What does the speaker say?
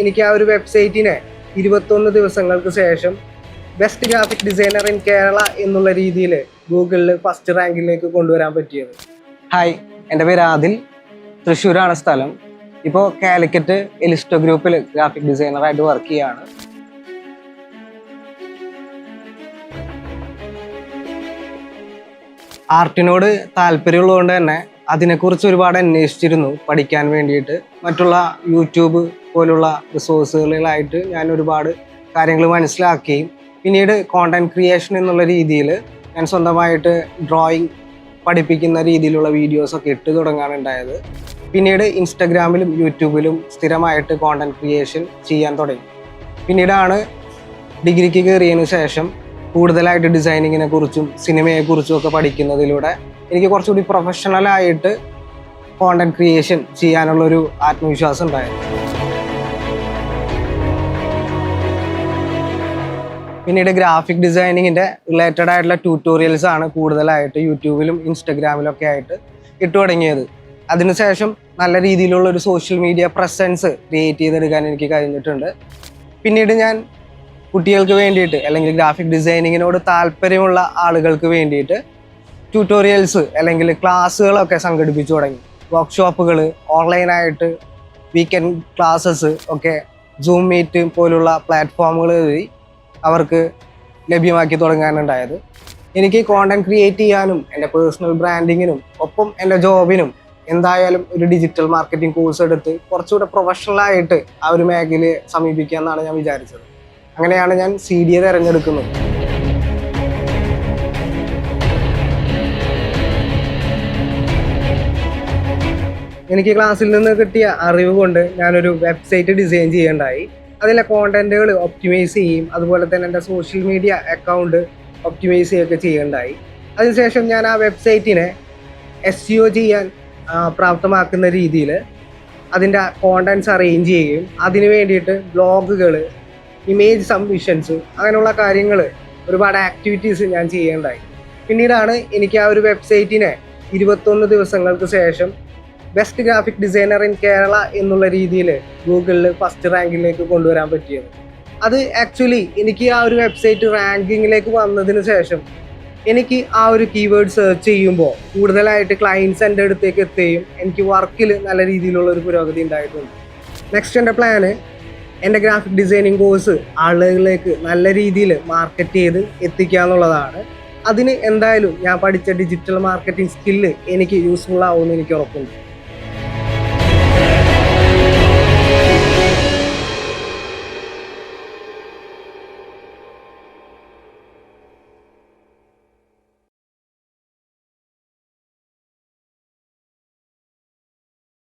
എനിക്ക് ആ ഒരു വെബ്സൈറ്റിനെ 21 ദിവസങ്ങൾക്ക് ശേഷം best graphic designer in Kerala എന്നുള്ള രീതിയിൽ ഗൂഗിളിൽ ഫസ്റ്റ് റാങ്കിലേക്ക് കൊണ്ടുവരാൻ പറ്റിയത്. ഹായ്, എൻ്റെ പേര് ആദിൽ. തൃശ്ശൂരാണ് സ്ഥലം. ഇപ്പോൾ കാലിക്കറ്റ് എലിസ്റ്റോ ഗ്രൂപ്പിൽ ഗ്രാഫിക് ഡിസൈനറായിട്ട് വർക്ക് ചെയ്യാണ്. ആർട്ടിനോട് താല്പര്യമുള്ളതുകൊണ്ട് തന്നെ അതിനെക്കുറിച്ച് ഒരുപാട് അന്വേഷിച്ചിരുന്നു പഠിക്കാൻ വേണ്ടിയിട്ട്. മറ്റുള്ള യൂട്യൂബ് പോലുള്ള റിസോഴ്സുകളിലായിട്ട് ഞാൻ ഒരുപാട് കാര്യങ്ങൾ മനസ്സിലാക്കുകയും പിന്നീട് കോണ്ടന്റ് ക്രിയേഷൻ എന്നുള്ള രീതിയിൽ ഞാൻ സ്വന്തമായിട്ട് ഡ്രോയിങ് പഠിപ്പിക്കുന്ന രീതിയിലുള്ള വീഡിയോസൊക്കെ ഇട്ട് തുടങ്ങാനുണ്ടായത്. പിന്നീട് ഇൻസ്റ്റഗ്രാമിലും യൂട്യൂബിലും സ്ഥിരമായിട്ട് കോണ്ടന്റ് ക്രിയേഷൻ ചെയ്യാൻ തുടങ്ങി. പിന്നീടാണ് ഡിഗ്രിക്ക് കയറിയതിന് ശേഷം കൂടുതലായിട്ട് ഡിസൈനിങ്ങിനെ കുറിച്ചും സിനിമയെക്കുറിച്ചും ഒക്കെ പഠിക്കുന്നതിലൂടെ എനിക്ക് കുറച്ചുകൂടി പ്രൊഫഷണലായിട്ട് കോണ്ടന്റ് ക്രിയേഷൻ ചെയ്യാനുള്ളൊരു ആത്മവിശ്വാസം ഉണ്ടായിരുന്നു. പിന്നീട് ഗ്രാഫിക് ഡിസൈനിങ്ങിൻ്റെ റിലേറ്റഡ് ആയിട്ടുള്ള ട്യൂട്ടോറിയൽസ് ആണ് കൂടുതലായിട്ട് യൂട്യൂബിലും ഇൻസ്റ്റഗ്രാമിലൊക്കെ ആയിട്ട് ഇട്ടു തുടങ്ങിയത്. അതിനുശേഷം നല്ല രീതിയിലുള്ള ഒരു സോഷ്യൽ മീഡിയ പ്രസൻസ് ക്രിയേറ്റ് ചെയ്തെടുക്കാൻ എനിക്ക് കഴിഞ്ഞിട്ടുണ്ട്. പിന്നീട് ഞാൻ കുട്ടികൾക്ക് വേണ്ടിയിട്ട് അല്ലെങ്കിൽ ഗ്രാഫിക് ഡിസൈനിങ്ങിനോട് താല്പര്യമുള്ള ആളുകൾക്ക് വേണ്ടിയിട്ട് ട്യൂട്ടോറിയൽസ് അല്ലെങ്കിൽ ക്ലാസ്സുകളൊക്കെ സംഘടിപ്പിച്ചു തുടങ്ങി. വർക്ക്ഷോപ്പുകൾ, ഓൺലൈനായിട്ട് വീക്കെൻഡ് ക്ലാസ്സസ് ഒക്കെ സൂം മീറ്റ് പോലുള്ള പ്ലാറ്റ്ഫോമുകൾ വഴി അവർക്ക് ലഭ്യമാക്കി തുടങ്ങാനുണ്ടായത്. എനിക്ക് കോണ്ടന്റ് ക്രിയേറ്റ് ചെയ്യാനും എൻ്റെ പേഴ്സണൽ ബ്രാൻഡിങ്ങിനും ഒപ്പം എൻ്റെ ജോബിനും എന്തായാലും ഒരു ഡിജിറ്റൽ മാർക്കറ്റിംഗ് കോഴ്സ് എടുത്ത് കുറച്ചുകൂടെ പ്രൊഫഷണലായിട്ട് ആ ഒരു മേഖലയെ സമീപിക്കുക എന്നാണ് ഞാൻ വിചാരിച്ചത്. അങ്ങനെയാണ് ഞാൻ CDA തിരഞ്ഞെടുക്കുന്നത്. എനിക്ക് ക്ലാസ്സിൽ നിന്ന് കിട്ടിയ അറിവ് കൊണ്ട് ഞാനൊരു വെബ്സൈറ്റ് ഡിസൈൻ ചെയ്യേണ്ടായി. അതിലെ കോണ്ടന്റുകൾ ഒപ്റ്റിമൈസ് ചെയ്യും, അതുപോലെ തന്നെ എൻ്റെ സോഷ്യൽ മീഡിയ അക്കൗണ്ട് ഒപ്റ്റിമൈസ് ചെയ്യുകയൊക്കെ ചെയ്യേണ്ടായി. അതിനുശേഷം ഞാൻ ആ വെബ്സൈറ്റിനെ SEO ചെയ്യാൻ പ്രാപ്തമാക്കുന്ന രീതിയിൽ അതിൻ്റെ കോണ്ടന്റ്സ് അറേഞ്ച് ചെയ്യുകയും അതിന് വേണ്ടിയിട്ട് ബ്ലോഗുകൾ, ഇമേജ് സബ്മിഷൻസ്, അങ്ങനെയുള്ള കാര്യങ്ങൾ ഒരുപാട് ആക്ടിവിറ്റീസ് ഞാൻ ചെയ്യേണ്ടായി. പിന്നീടാണ് എനിക്ക് ആ ഒരു വെബ്സൈറ്റിനെ 21 ദിവസങ്ങൾക്ക് ശേഷം best graphic designer in Kerala എന്നുള്ള രീതിയിൽ ഗൂഗിളിൽ ഫസ്റ്റ് റാങ്കിലേക്ക് കൊണ്ടുവരാൻ പറ്റിയത്. അത് ആക്ച്വലി എനിക്ക് ആ ഒരു വെബ്സൈറ്റ് റാങ്കിങ്ങിലേക്ക് വന്നതിന് ശേഷം എനിക്ക് ആ ഒരു കീവേഡ് സെർച്ച് ചെയ്യുമ്പോൾ കൂടുതലായിട്ട് ക്ലയൻറ്റ്സ് എൻ്റെ അടുത്തേക്ക് എത്തുകയും എനിക്ക് വർക്കിൽ നല്ല രീതിയിലുള്ള ഒരു പുരോഗതി ഉണ്ടായിട്ടുണ്ട്. നെക്സ്റ്റ് എൻ്റെ പ്ലാന് എൻ്റെ ഗ്രാഫിക് ഡിസൈനിങ് കോഴ്സ് ആളുകളിലേക്ക് നല്ല രീതിയിൽ മാർക്കറ്റ് ചെയ്ത് എത്തിക്കുക എന്നുള്ളതാണ്. അതിന് എന്തായാലും ഞാൻ പഠിച്ച ഡിജിറ്റൽ മാർക്കറ്റിംഗ് സ്കില്ല് എനിക്ക് യൂസ്ഫുൾ ആവുമെന്ന് എനിക്ക് ഉറപ്പുണ്ട്.